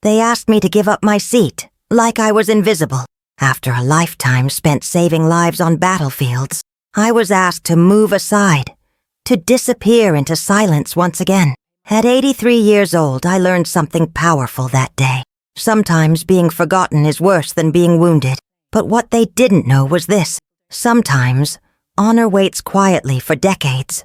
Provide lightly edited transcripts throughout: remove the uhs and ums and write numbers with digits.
They asked me to give up my seat, like I was invisible. After a lifetime spent saving lives on battlefields, I was asked to move aside, to disappear into silence once again. At 83 years old, I learned something powerful that day. Sometimes being forgotten is worse than being wounded. But what they didn't know was this. Sometimes, honor waits quietly for decades,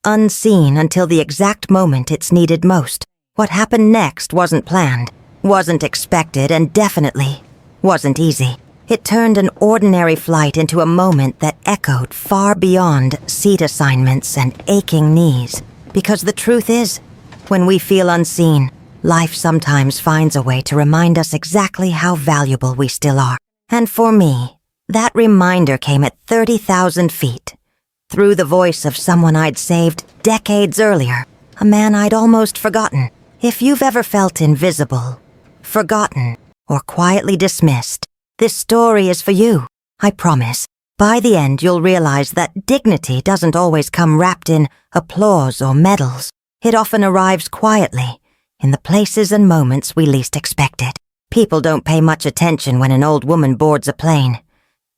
unseen until the exact moment it's needed most. What happened next wasn't planned, wasn't expected, and definitely wasn't easy. It turned an ordinary flight into a moment that echoed far beyond seat assignments and aching knees. Because the truth is, when we feel unseen, life sometimes finds a way to remind us exactly how valuable we still are. And for me, that reminder came at 30,000 feet, through the voice of someone I'd saved decades earlier, a man I'd almost forgotten. If you've ever felt invisible, forgotten, or quietly dismissed, this story is for you, I promise. By the end, you'll realize that dignity doesn't always come wrapped in applause or medals. It often arrives quietly, in the places and moments we least expect it. People don't pay much attention when an old woman boards a plane,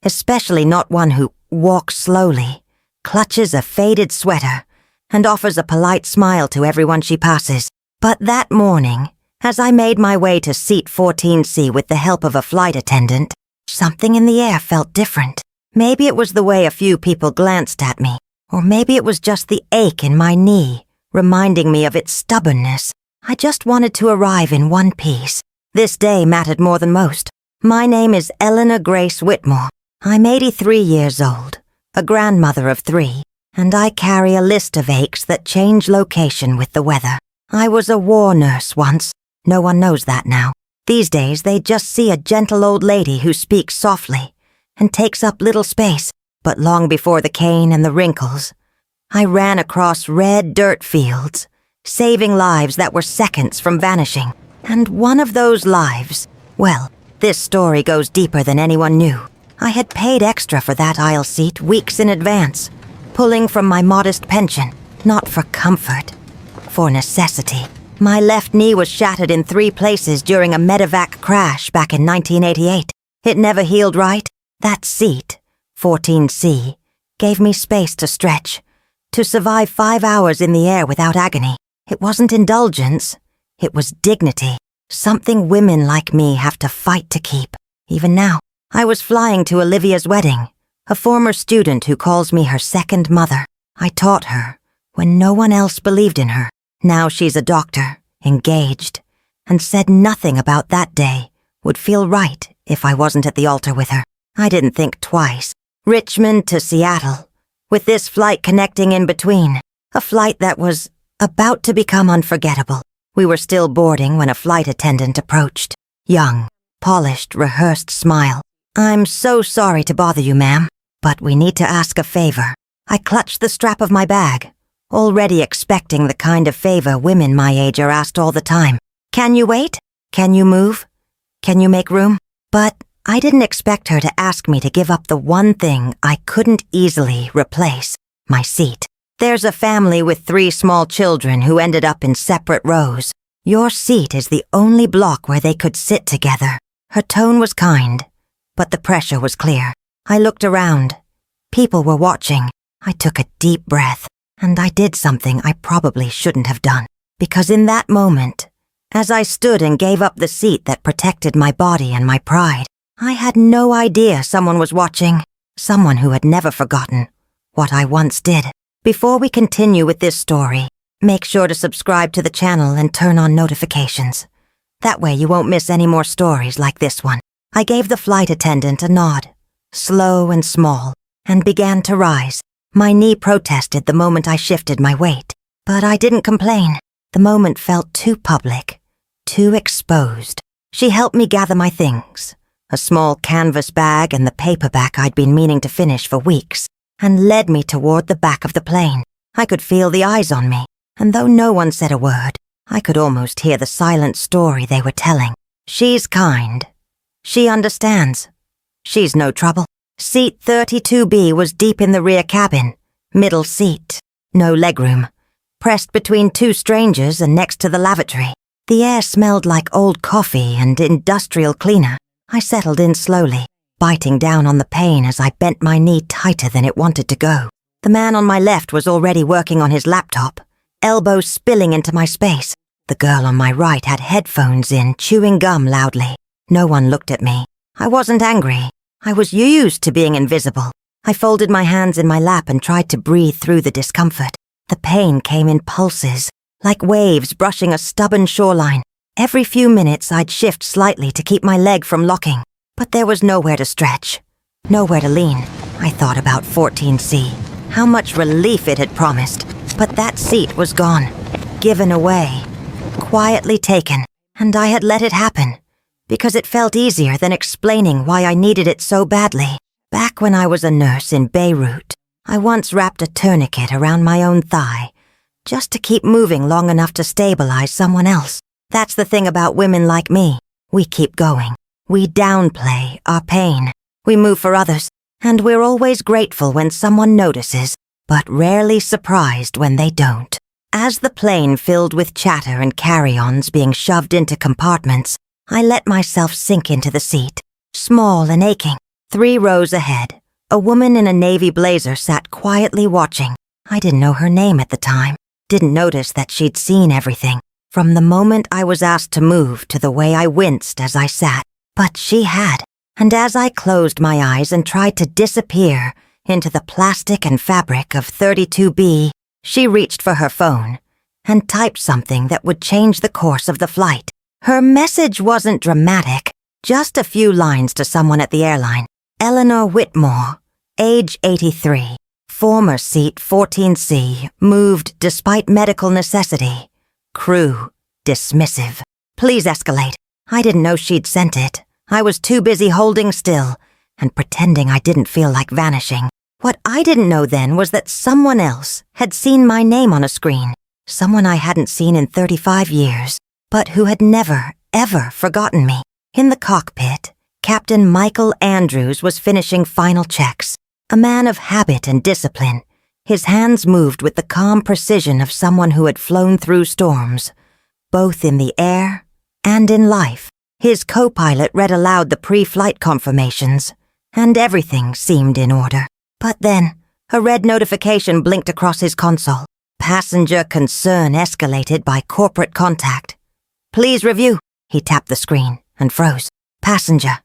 especially not one who walks slowly, clutches a faded sweater, and offers a polite smile to everyone she passes. But that morning, as I made my way to seat 14C with the help of a flight attendant, something in the air felt different. Maybe it was the way a few people glanced at me, or maybe it was just the ache in my knee, reminding me of its stubbornness. I just wanted to arrive in one piece. This day mattered more than most. My name is Eleanor Grace Whitmore. I'm 83 years old, a grandmother of 3, and I carry a list of aches that change location with the weather. I was a war nurse once. No one knows that now. These days, they just see a gentle old lady who speaks softly and takes up little space. But long before the cane and the wrinkles, I ran across red dirt fields, saving lives that were seconds from vanishing. And one of those lives, well, this story goes deeper than anyone knew. I had paid extra for that aisle seat weeks in advance, pulling from my modest pension, not for comfort, for necessity. My left knee was shattered in 3 places during a medevac crash back in 1988. It never healed right. That seat, 14C, gave me space to stretch, to survive 5 hours in the air without agony. It wasn't indulgence. It was dignity, something women like me have to fight to keep. Even now, I was flying to Olivia's wedding, a former student who calls me her second mother. I taught her when no one else believed in her. Now she's a doctor, engaged, and said nothing about that day would feel right if I wasn't at the altar with her. I didn't think twice. Richmond to Seattle, with this flight connecting in between, a flight that was about to become unforgettable. We were still boarding when a flight attendant approached. Young, polished, rehearsed smile. "I'm so sorry to bother you, ma'am, but we need to ask a favor." I clutched the strap of my bag, already expecting the kind of favor women my age are asked all the time. "Can you wait? Can you move? Can you make room?" But I didn't expect her to ask me to give up the one thing I couldn't easily replace, my seat. "There's a family with 3 small children who ended up in separate rows. Your seat is the only block where they could sit together." Her tone was kind, but the pressure was clear. I looked around. People were watching. I took a deep breath, and I did something I probably shouldn't have done. Because in that moment, as I stood and gave up the seat that protected my body and my pride, I had no idea someone was watching, someone who had never forgotten what I once did. Before we continue with this story, make sure to subscribe to the channel and turn on notifications. That way you won't miss any more stories like this one. I gave the flight attendant a nod, slow and small, and began to rise. My knee protested the moment I shifted my weight, but I didn't complain. The moment felt too public, too exposed. She helped me gather my things, a small canvas bag and the paperback I'd been meaning to finish for weeks, and led me toward the back of the plane. I could feel the eyes on me, and though no one said a word, I could almost hear the silent story they were telling. She's kind. She understands. She's no trouble. Seat 32B was deep in the rear cabin, middle seat, no legroom, pressed between 2 strangers and next to the lavatory. The air smelled like old coffee and industrial cleaner. I settled in slowly, biting down on the pain as I bent my knee tighter than it wanted to go. The man on my left was already working on his laptop, elbows spilling into my space. The girl on my right had headphones in, chewing gum loudly. No one looked at me. I wasn't angry. I was used to being invisible. I folded my hands in my lap and tried to breathe through the discomfort. The pain came in pulses, like waves brushing a stubborn shoreline. Every few minutes I'd shift slightly to keep my leg from locking, but there was nowhere to stretch, nowhere to lean. I thought about 14C, how much relief it had promised, but that seat was gone, given away, quietly taken, and I had let it happen, because it felt easier than explaining why I needed it so badly. Back when I was a nurse in Beirut, I once wrapped a tourniquet around my own thigh, just to keep moving long enough to stabilize someone else. That's the thing about women like me. We keep going. We downplay our pain. We move for others, and we're always grateful when someone notices, but rarely surprised when they don't. As the plane filled with chatter and carry-ons being shoved into compartments, I let myself sink into the seat, small and aching. 3 rows ahead, a woman in a navy blazer sat quietly watching. I didn't know her name at the time. Didn't notice that she'd seen everything, from the moment I was asked to move to the way I winced as I sat. But she had, and as I closed my eyes and tried to disappear into the plastic and fabric of 32B, she reached for her phone and typed something that would change the course of the flight. Her message wasn't dramatic, just a few lines to someone at the airline. Eleanor Whitmore, age 83. Former seat 14C, moved despite medical necessity. Crew, dismissive. Please escalate. I didn't know she'd sent it. I was too busy holding still and pretending I didn't feel like vanishing. What I didn't know then was that someone else had seen my name on a screen. Someone I hadn't seen in 35 years, but who had never, ever forgotten me. In the cockpit, Captain Michael Andrews was finishing final checks. A man of habit and discipline, his hands moved with the calm precision of someone who had flown through storms, both in the air and in life. His co-pilot read aloud the pre-flight confirmations, and everything seemed in order. But then, a red notification blinked across his console. Passenger concern escalated by corporate contact. Please review. He tapped the screen and froze. Passenger.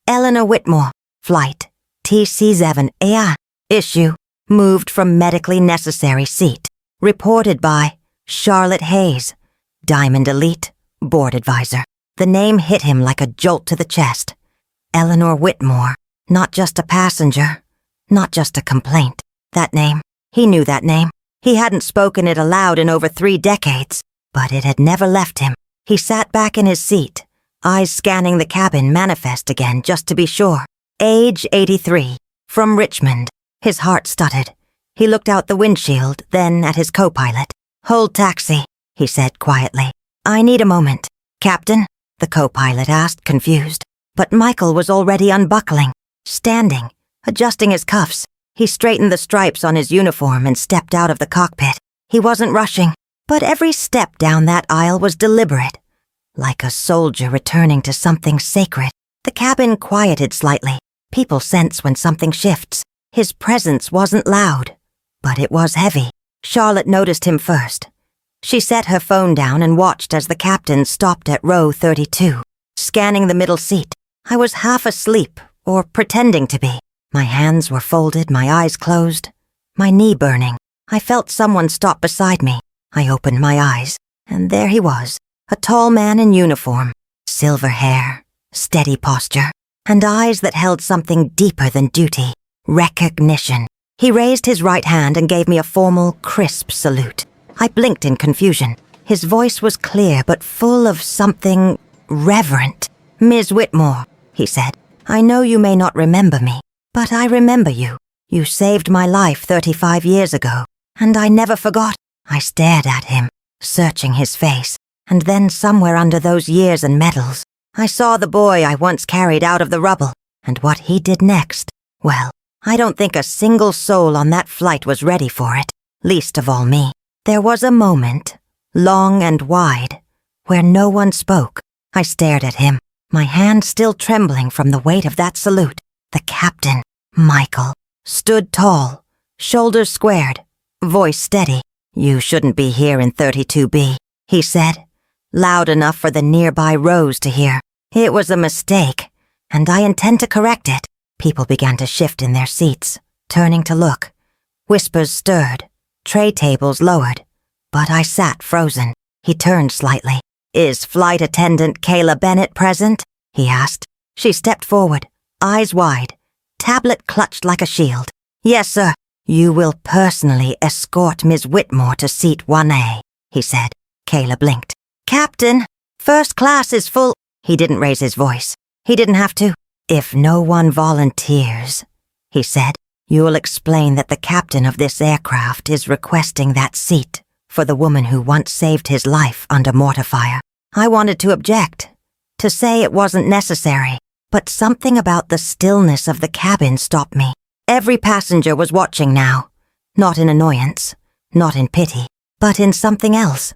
Eleanor Whitmore. Flight. TC7A. Issue. Moved from medically necessary seat. Reported by Charlotte Hayes. Diamond Elite. Board advisor. The name hit him like a jolt to the chest. Eleanor Whitmore. Not just a passenger. Not just a complaint. That name. He knew that name. He hadn't spoken it aloud in over 3 decades, but it had never left him. He sat back in his seat, eyes scanning the cabin manifest again just to be sure. Age 83, from Richmond. His heart stuttered. He looked out the windshield, then at his co-pilot. Hold taxi, he said quietly. I need a moment. Captain? The co-pilot asked, confused. But Michael was already unbuckling, standing, adjusting his cuffs. He straightened the stripes on his uniform and stepped out of the cockpit. He wasn't rushing, but every step down that aisle was deliberate, like a soldier returning to something sacred. The cabin quieted slightly. People sense when something shifts. His presence wasn't loud, but it was heavy. Charlotte noticed him first. She set her phone down and watched as the captain stopped at row 32, scanning the middle seat. I was half asleep, or pretending to be. My hands were folded, my eyes closed, my knee burning. I felt someone stop beside me. I opened my eyes, and there he was, a tall man in uniform, silver hair, steady posture, and eyes that held something deeper than duty, recognition. He raised his right hand and gave me a formal, crisp salute. I blinked in confusion. His voice was clear but full of something reverent. Ms. Whitmore, he said, I know you may not remember me, but I remember you. You saved my life 35 years ago, and I never forgot. I stared at him, searching his face, and then somewhere under those years and medals, I saw the boy I once carried out of the rubble, and what he did next. Well, I don't think a single soul on that flight was ready for it, least of all me. There was a moment, long and wide, where no one spoke. I stared at him, my hand still trembling from the weight of that salute. The captain, Michael, stood tall, shoulders squared, voice steady. "You shouldn't be here in 32B, he said, loud enough for the nearby rows to hear. "It was a mistake, and I intend to correct it." People began to shift in their seats, turning to look. Whispers stirred, tray tables lowered, but I sat frozen. He turned slightly. "Is Flight Attendant Kayla Bennett present?" he asked. She stepped forward, eyes wide, tablet clutched like a shield. "Yes, sir." "You will personally escort Ms. Whitmore to seat 1A, he said. Kayla blinked. "Captain, first class is full." He didn't raise his voice. He didn't have to. "If no one volunteers," he said, "you'll explain that the captain of this aircraft is requesting that seat for the woman who once saved his life under mortar fire." I wanted to object, to say it wasn't necessary, but something about the stillness of the cabin stopped me. Every passenger was watching now, not in annoyance, not in pity, but in something else,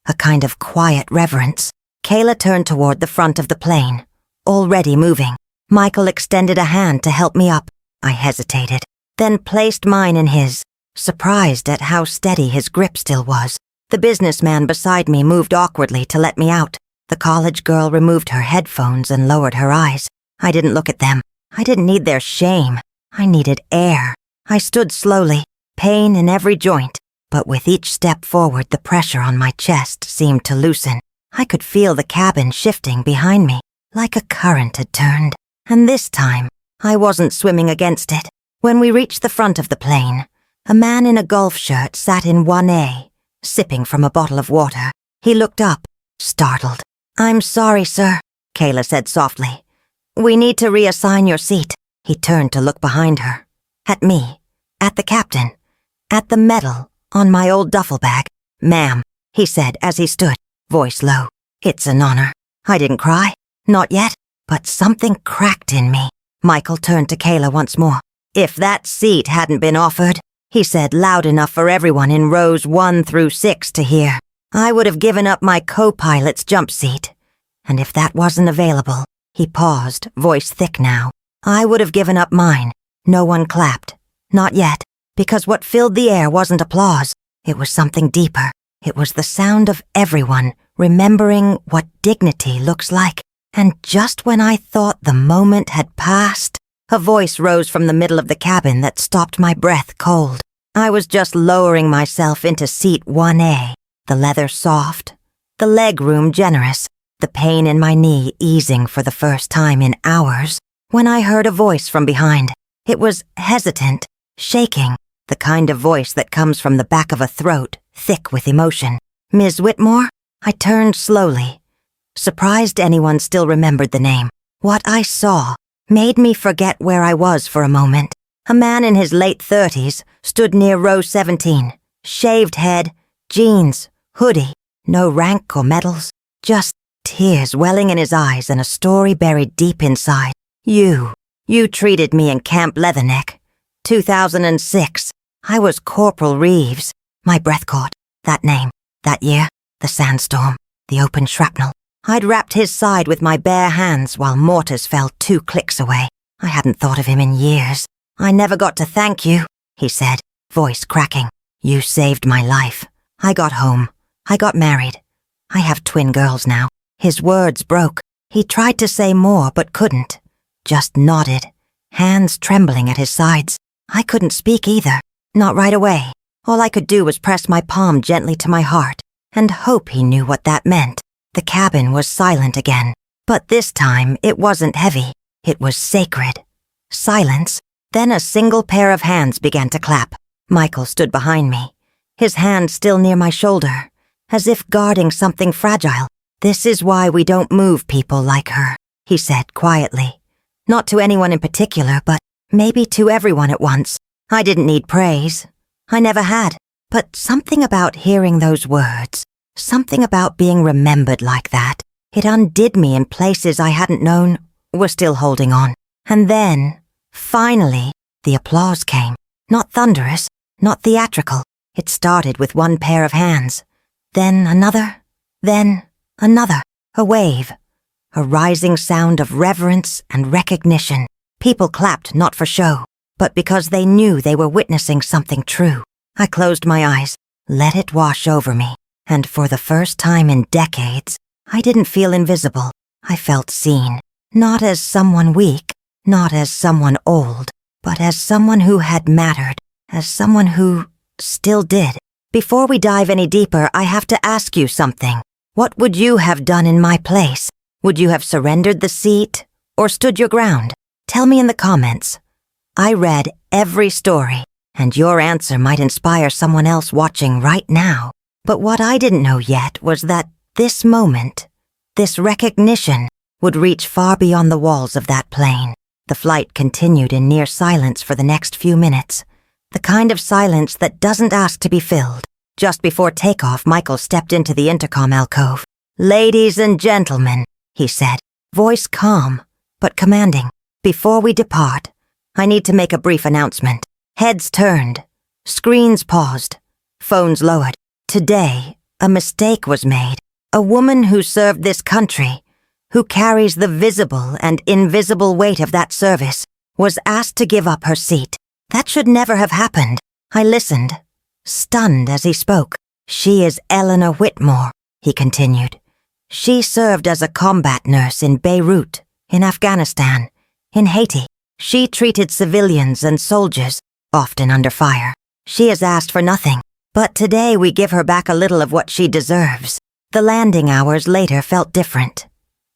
a kind of quiet reverence. Kayla turned toward the front of the plane, already moving. Michael extended a hand to help me up. I hesitated, then placed mine in his, surprised at how steady his grip still was. The businessman beside me moved awkwardly to let me out. The college girl removed her headphones and lowered her eyes. I didn't look at them. I didn't need their shame. I needed air. I stood slowly, pain in every joint, but with each step forward the pressure on my chest seemed to loosen. I could feel the cabin shifting behind me, like a current had turned. And this time, I wasn't swimming against it. When we reached the front of the plane, a man in a golf shirt sat in 1A, sipping from a bottle of water. He looked up, startled. "I'm sorry, sir," Kayla said softly. "We need to reassign your seat." He turned to look behind her. At me. At the captain. At the medal on my old duffel bag. "Ma'am," he said as he stood, voice low. "It's an honor." I didn't cry. Not yet. But something cracked in me. Michael turned to Kayla once more. "If that seat hadn't been offered," he said loud enough for everyone in rows 1 through 6 to hear, "I would have given up my co-pilot's jump seat. And if that wasn't available," he paused, voice thick now, "I would have given up mine." No one clapped. Not yet, because what filled the air wasn't applause. It was something deeper. It was the sound of everyone remembering what dignity looks like. And just when I thought the moment had passed, a voice rose from the middle of the cabin that stopped my breath cold. I was just lowering myself into seat 1A, the leather soft, the leg room generous, the pain in my knee easing for the first time in hours, when I heard a voice from behind. It was hesitant, shaking, the kind of voice that comes from the back of a throat, thick with emotion. "Ms. Whitmore?" I turned slowly, surprised anyone still remembered the name. What I saw made me forget where I was for a moment. A man in his late 30s stood near row 17, shaved head, jeans, hoodie, no rank or medals, just tears welling in his eyes and a story buried deep inside. You treated me in Camp Leatherneck. 2006. I was Corporal Reeves." My breath caught. That name, that year, the sandstorm, the open shrapnel. I'd wrapped his side with my bare hands while mortars fell 2 clicks away. I hadn't thought of him in years. "I never got to thank you," he said, voice cracking. "You saved my life. I got home. I got married. I have twin girls now." His words broke. He tried to say more but couldn't. Just nodded, hands trembling at his sides. I couldn't speak either. Not right away. All I could do was press my palm gently to my heart and hope he knew what that meant. The cabin was silent again, but this time it wasn't heavy. It was sacred. Silence, then a single pair of hands began to clap. Michael stood behind me, his hand still near my shoulder, as if guarding something fragile. "This is why we don't move people like her," he said quietly. Not to anyone in particular, but maybe to everyone at once. I didn't need praise. I never had. But something about hearing those words, something about being remembered like that, it undid me in places I hadn't known were still holding on. And then, finally, the applause came. Not thunderous, not theatrical. It started with one pair of hands, then another, then Another, a wave. A rising sound of reverence and recognition. People clapped not for show, but because they knew they were witnessing something true. I closed my eyes, let it wash over me, and for the first time in decades, I didn't feel invisible. I felt seen, not as someone weak, not as someone old, but as someone who had mattered, as someone who still did. Before we dive any deeper, I have to ask you something. What would you have done in my place? Would you have surrendered the seat or stood your ground? Tell me in the comments. I read every story, and your answer might inspire someone else watching right now. But what I didn't know yet was that this moment, this recognition, would reach far beyond the walls of that plane. The flight continued in near silence for the next few minutes, the kind of silence that doesn't ask to be filled. Just before takeoff, Michael stepped into the intercom alcove. "Ladies and gentlemen," he said, voice calm but commanding. "Before we depart, I need to make a brief announcement." Heads turned, screens paused, phones lowered. Today, a mistake was made. A woman who served this country, who carries the visible and invisible weight of that service, was asked to give up her seat. That should never have happened. I listened, stunned as he spoke. "She is Eleanor Whitmore," he continued. "She served as a combat nurse in Beirut, in Afghanistan, in Haiti. She treated civilians and soldiers, often under fire. She has asked for nothing, but today we give her back a little of what she deserves." The landing hours later felt different.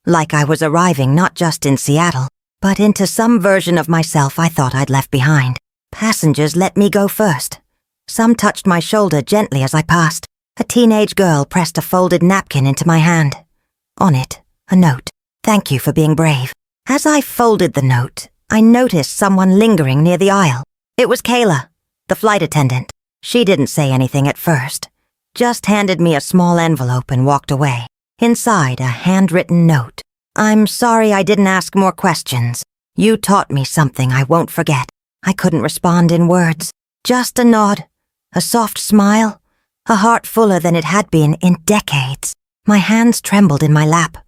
Like I was arriving not just in Seattle, but into some version of myself I thought I'd left behind. Passengers let me go first. Some touched my shoulder gently as I passed. A teenage girl pressed a folded napkin into my hand. On it, a note. "Thank you for being brave." As I folded the note, I noticed someone lingering near the aisle. It was Kayla, the flight attendant. She didn't say anything at first, just handed me a small envelope and walked away. Inside, a handwritten note. "I'm sorry I didn't ask more questions. You taught me something I won't forget." I couldn't respond in words. Just a nod, a soft smile, a heart fuller than it had been in decades. My hands trembled in my lap.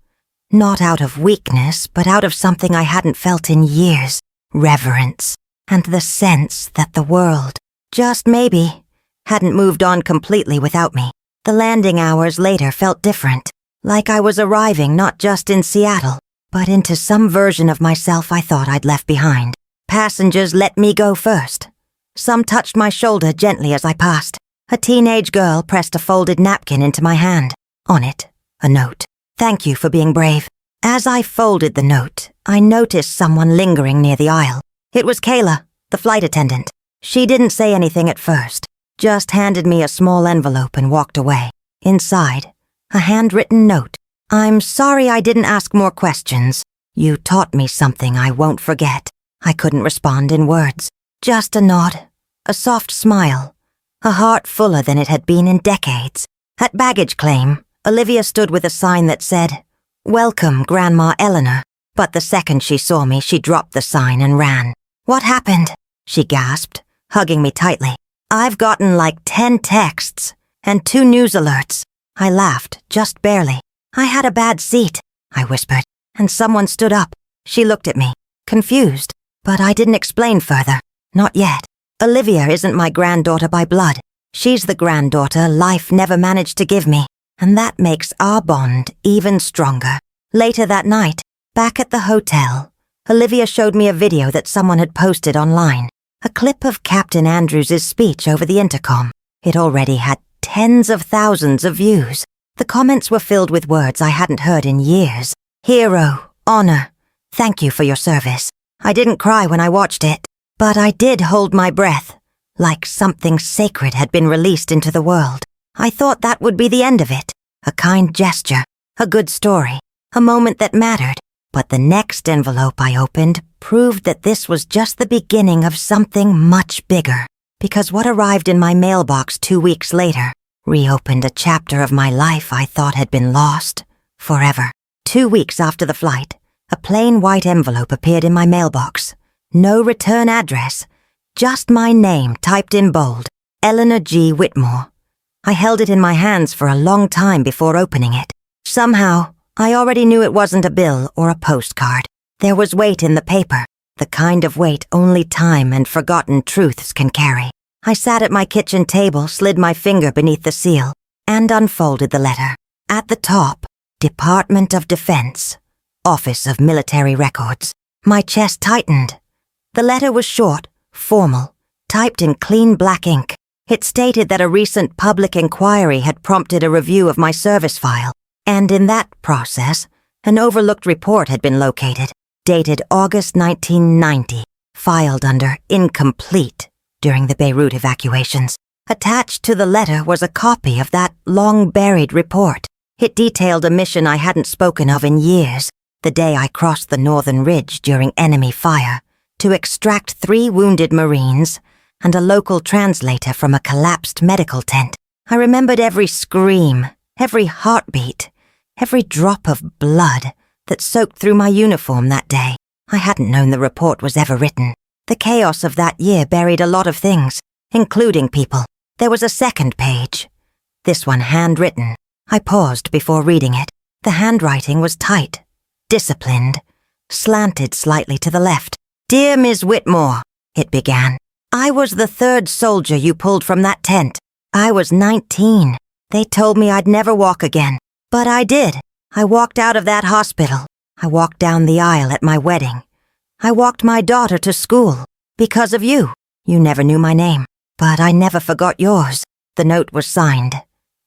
Not out of weakness, but out of something I hadn't felt in years. Reverence. And the sense that the world, just maybe, hadn't moved on completely without me. The landing hours later felt different. Like I was arriving not just in Seattle, but into some version of myself I thought I'd left behind. Passengers let me go first. Some touched my shoulder gently as I passed. A teenage girl pressed a folded napkin into my hand. On it, a note. "Thank you for being brave." As I folded the note, I noticed someone lingering near the aisle. It was Kayla, the flight attendant. She didn't say anything at first, just handed me a small envelope and walked away. Inside, a handwritten note. "I'm sorry I didn't ask more questions. You taught me something I won't forget." I couldn't respond in words. Just a nod, a soft smile, a heart fuller than it had been in decades. At baggage claim, Olivia stood with a sign that said, "Welcome, Grandma Eleanor." But the second she saw me, she dropped the sign and ran. "What happened?" she gasped, hugging me tightly. "I've gotten like 10 texts and 2 news alerts." I laughed, just barely. "I had a bad seat," I whispered, and someone stood up. She looked at me, confused, but I didn't explain further. Not yet. Olivia isn't my granddaughter by blood. She's the granddaughter life never managed to give me, and that makes our bond even stronger. Later that night, back at the hotel, Olivia showed me a video that someone had posted online, a clip of Captain Andrews' speech over the intercom. It already had tens of thousands of views. The comments were filled with words I hadn't heard in years. "Hero, honor, thank you for your service." I didn't cry when I watched it, but I did hold my breath, like something sacred had been released into the world. I thought that would be the end of it, a kind gesture, a good story, a moment that mattered. But the next envelope I opened proved that this was just the beginning of something much bigger, because what arrived in my mailbox 2 weeks later reopened a chapter of my life I thought had been lost forever. 2 weeks after the flight, a plain white envelope appeared in my mailbox. No return address, just my name typed in bold, Eleanor G. Whitmore. I held it in my hands for a long time before opening it. Somehow, I already knew it wasn't a bill or a postcard. There was weight in the paper, the kind of weight only time and forgotten truths can carry. I sat at my kitchen table, slid my finger beneath the seal, and unfolded the letter. At the top, Department of Defense, Office of Military Records. My chest tightened. The letter was short, formal, typed in clean black ink. It stated that a recent public inquiry had prompted a review of my service file, and in that process, an overlooked report had been located, dated August 1990, filed under incomplete during the Beirut evacuations. Attached to the letter was a copy of that long-buried report. It detailed a mission I hadn't spoken of in years, the day I crossed the northern ridge during enemy fire, to extract 3 wounded Marines and a local translator from a collapsed medical tent. I remembered every scream, every heartbeat, every drop of blood that soaked through my uniform that day. I hadn't known the report was ever written. The chaos of that year buried a lot of things, including people. There was a second page. This one handwritten. I paused before reading it. The handwriting was tight, disciplined, slanted slightly to the left. "Dear Ms. Whitmore," it began. "I was the 3rd soldier you pulled from that tent. I was 19. They told me I'd never walk again. But I did. I walked out of that hospital. I walked down the aisle at my wedding. I walked my daughter to school. Because of you. You never knew my name. But I never forgot yours." The note was signed.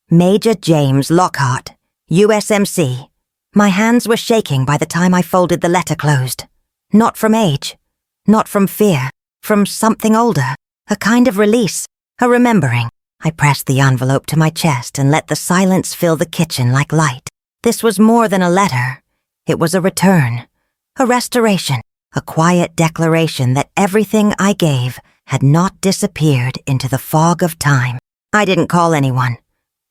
Major James Lockhart, USMC. My hands were shaking by the time I folded the letter closed. Not from age. Not from fear. From something older. A kind of release. A remembering. I pressed the envelope to my chest and let the silence fill the kitchen like light. This was more than a letter. It was a return. A restoration. A quiet declaration that everything I gave had not disappeared into the fog of time. I didn't call anyone.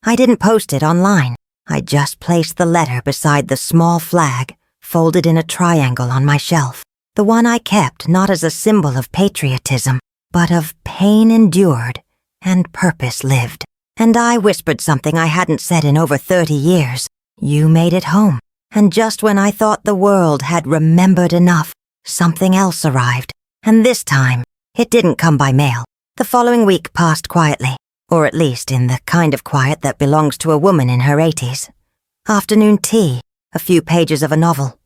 I didn't post it online. I just placed the letter beside the small flag, folded in a triangle on my shelf. The one I kept not as a symbol of patriotism, but of pain endured and purpose lived. And I whispered something I hadn't said in over 30 years. You made it home. And just when I thought the world had remembered enough, something else arrived. And this time, it didn't come by mail. The following week passed quietly, or at least in the kind of quiet that belongs to a woman in her 80s. Afternoon tea, a few pages of a novel.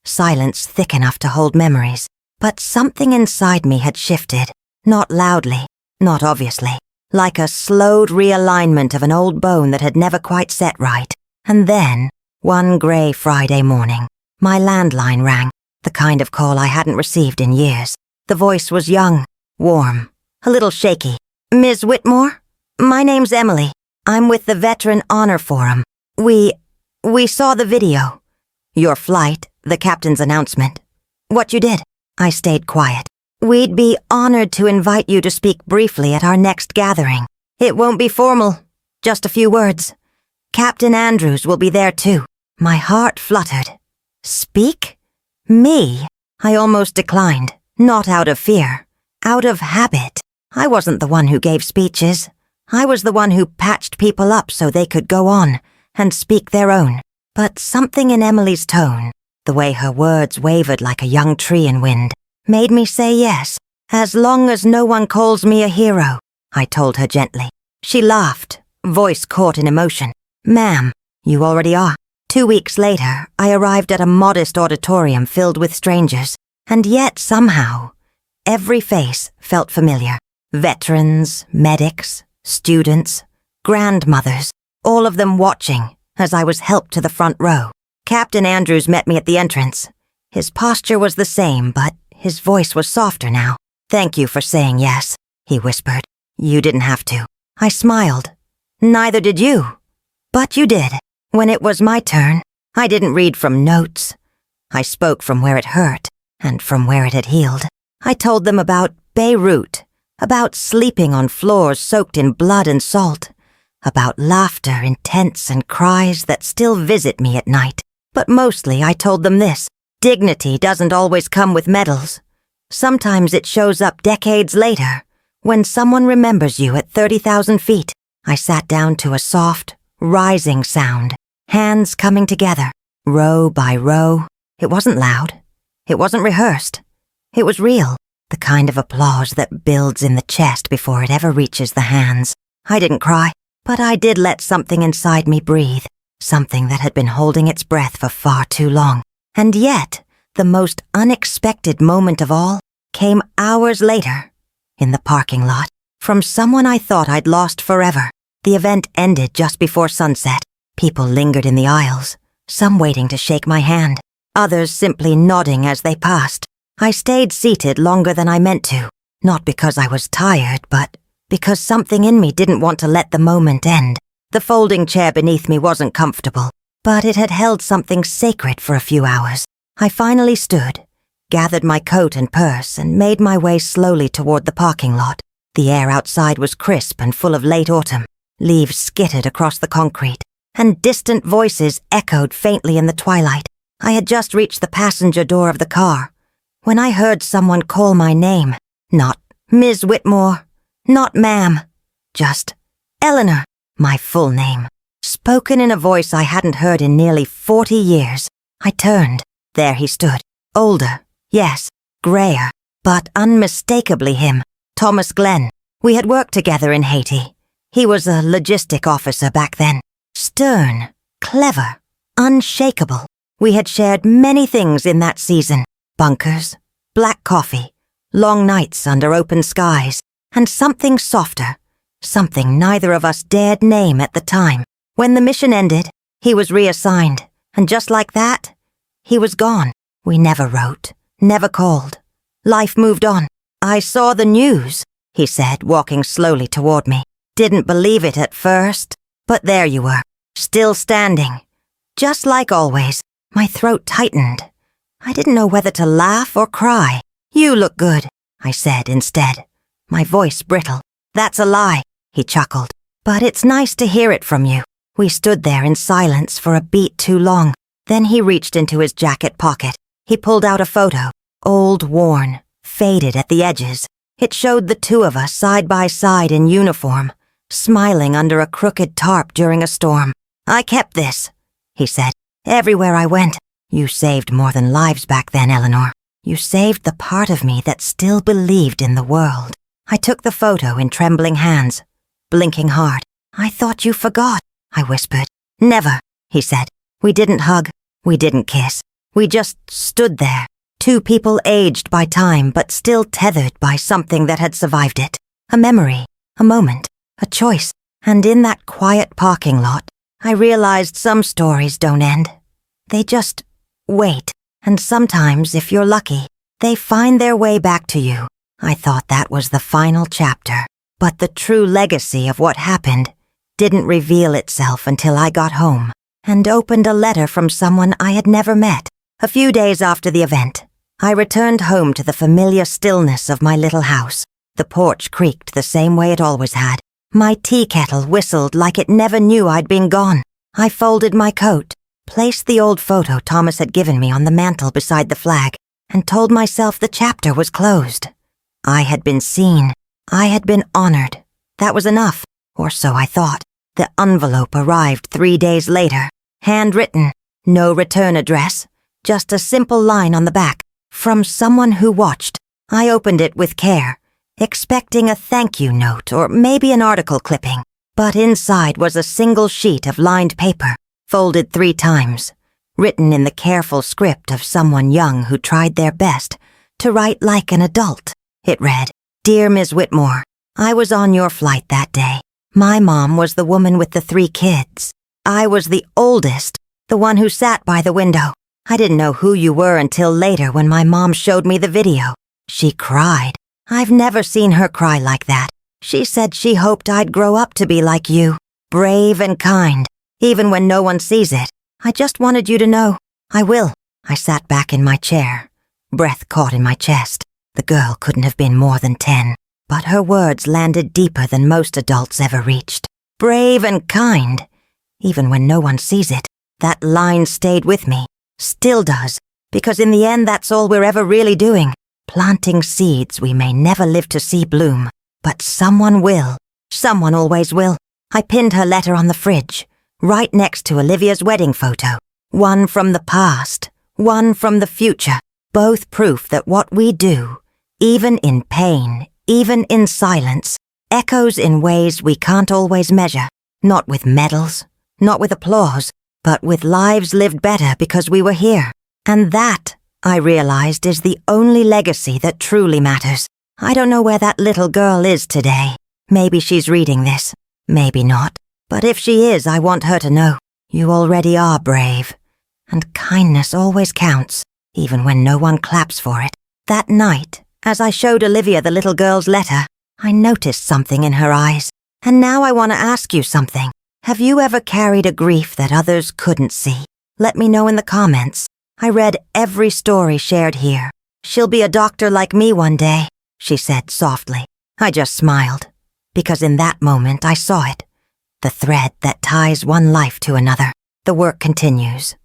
Silence thick enough to hold memories. But something inside me had shifted. Not loudly, not obviously. Like a slowed realignment of an old bone that had never quite set right. And then, one grey Friday morning, my landline rang, the kind of call I hadn't received in years. The voice was young, warm, a little shaky. "Ms. Whitmore? My name's Emily. I'm with the Veteran Honor Forum. We saw the video. Your flight, the captain's announcement. What you did." I stayed quiet. "We'd be honored to invite you to speak briefly at our next gathering. It won't be formal, just a few words. Captain Andrews will be there too." My heart fluttered. Speak? Me? I almost declined, not out of fear, out of habit. I wasn't the one who gave speeches. I was the one who patched people up so they could go on and speak their own. But something in Emily's tone, the way her words wavered like a young tree in wind, made me say yes. "As long as no one calls me a hero," I told her gently. She laughed, voice caught in emotion. "Ma'am, you already are." 2 weeks later, I arrived at a modest auditorium filled with strangers, and yet somehow, every face felt familiar. Veterans, medics, students, grandmothers, all of them watching as I was helped to the front row. Captain Andrews met me at the entrance. His posture was the same, but his voice was softer now. "Thank you for saying yes," he whispered. "You didn't have to." I smiled. "Neither did you." "But you did." When it was my turn, I didn't read from notes. I spoke from where it hurt and from where it had healed. I told them about Beirut, about sleeping on floors soaked in blood and salt, about laughter intense and cries that still visit me at night. But mostly I told them this: dignity doesn't always come with medals. Sometimes it shows up decades later, when someone remembers you at 30,000 feet. I sat down to a soft, rising sound, hands coming together, row by row. It wasn't loud. It wasn't rehearsed. It was real, the kind of applause that builds in the chest before it ever reaches the hands. I didn't cry, but I did let something inside me breathe, something that had been holding its breath for far too long. And yet, the most unexpected moment of all came hours later, in the parking lot, from someone I thought I'd lost forever. The event ended just before sunset. People lingered in the aisles, some waiting to shake my hand, others simply nodding as they passed. I stayed seated longer than I meant to, not because I was tired, but because something in me didn't want to let the moment end. The folding chair beneath me wasn't comfortable, but it had held something sacred for a few hours. I finally stood, gathered my coat and purse, and made my way slowly toward the parking lot. The air outside was crisp and full of late autumn. Leaves skittered across the concrete, and distant voices echoed faintly in the twilight. I had just reached the passenger door of the car when I heard someone call my name. Not Ms. Whitmore, not ma'am, just Eleanor, my full name, spoken in a voice I hadn't heard in nearly 40 years. I turned. There he stood. Older, yes, grayer, but unmistakably him. Thomas Glenn. We had worked together in Haiti. He was a logistic officer back then. Stern, clever, unshakable. We had shared many things in that season. Bunkers, black coffee, long nights under open skies, and something softer, something neither of us dared name at the time. When the mission ended, he was reassigned, and just like that, he was gone. We never wrote, never called. Life moved on. I saw the news, he said, walking slowly toward me. Didn't believe it at first, but there you were, still standing. Just like always, my throat tightened. I didn't know whether to laugh or cry. You look good, I said instead, my voice brittle. That's a lie, he chuckled. But it's nice to hear it from you. We stood there in silence for a beat too long. Then he reached into his jacket pocket. He pulled out a photo, old, worn, faded at the edges. It showed the two of us side by side in uniform, smiling under a crooked tarp during a storm. I kept this, he said, everywhere I went. You saved more than lives back then, Eleanor. You saved the part of me that still believed in the world. I took the photo in trembling hands, blinking hard. I thought you forgot, I whispered. Never, he said. We didn't hug. We didn't kiss. We just stood there. Two people aged by time, but still tethered by something that had survived it. A memory, a moment, a choice. And in that quiet parking lot, I realized some stories don't end. They just wait. And sometimes, if you're lucky, they find their way back to you. I thought that was the final chapter. But the true legacy of what happened didn't reveal itself until I got home and opened a letter from someone I had never met. A few days after the event, I returned home to the familiar stillness of my little house. The porch creaked the same way it always had. My tea kettle whistled like it never knew I'd been gone. I folded my coat, placed the old photo Thomas had given me on the mantel beside the flag, and told myself the chapter was closed. I had been seen. I had been honored. That was enough, or so I thought. The envelope arrived 3 days later, handwritten, no return address, just a simple line on the back, from someone who watched. I opened it with care, expecting a thank you note or maybe an article clipping, but inside was a single sheet of lined paper, folded 3 times, written in the careful script of someone young who tried their best to write like an adult. It read, Dear Ms. Whitmore, I was on your flight that day. My mom was the woman with the 3 kids. I was the oldest, the one who sat by the window. I didn't know who you were until later when my mom showed me the video. She cried. I've never seen her cry like that. She said she hoped I'd grow up to be like you, brave and kind, even when no one sees it. I just wanted you to know. I will. I sat back in my chair, breath caught in my chest. The girl couldn't have been more than 10, but her words landed deeper than most adults ever reached. Brave and kind. Even when no one sees it, that line stayed with me. Still does, because in the end that's all we're ever really doing. Planting seeds we may never live to see bloom. But someone will. Someone always will. I pinned her letter on the fridge, right next to Olivia's wedding photo. One from the past, one from the future, both proof that what we do, even in pain, even in silence, echoes in ways we can't always measure. Not with medals, not with applause, but with lives lived better because we were here. And that, I realized, is the only legacy that truly matters. I don't know where that little girl is today. Maybe she's reading this. Maybe not. But if she is, I want her to know. You already are brave. And kindness always counts, even when no one claps for it. That night, as I showed Olivia the little girl's letter, I noticed something in her eyes. And now I want to ask you something. Have you ever carried a grief that others couldn't see? Let me know in the comments. I read every story shared here. She'll be a doctor like me one day, she said softly. I just smiled, because in that moment I saw it. The thread that ties one life to another. The work continues.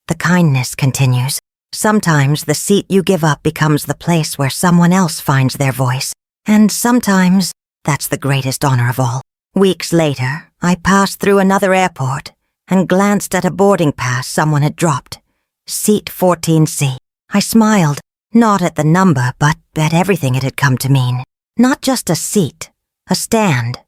The kindness continues. Sometimes the seat you give up becomes the place where someone else finds their voice. And sometimes that's the greatest honor of all. Weeks later, I passed through another airport and glanced at a boarding pass someone had dropped. Seat 14C. I smiled, not at the number, but at everything it had come to mean. Not just a seat, a stand,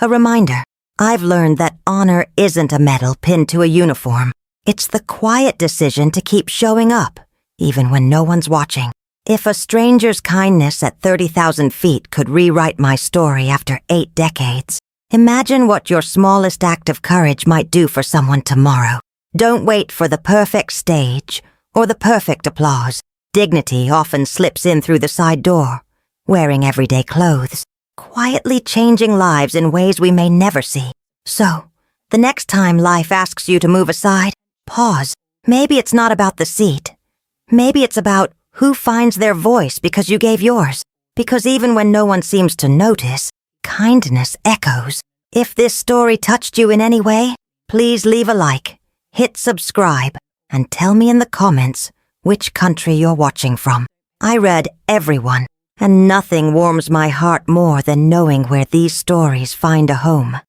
a reminder. I've learned that honor isn't a medal pinned to a uniform. It's the quiet decision to keep showing up, even when no one's watching. If a stranger's kindness at 30,000 feet could rewrite my story after 8 decades, imagine what your smallest act of courage might do for someone tomorrow. Don't wait for the perfect stage or the perfect applause. Dignity often slips in through the side door, wearing everyday clothes, quietly changing lives in ways we may never see. So, the next time life asks you to move aside, pause. Maybe it's not about the seat. Maybe it's about who finds their voice because you gave yours. Because even when no one seems to notice, kindness echoes. If this story touched you in any way, please leave a like, hit subscribe, and tell me in the comments which country you're watching from. I read everyone, and nothing warms my heart more than knowing where these stories find a home.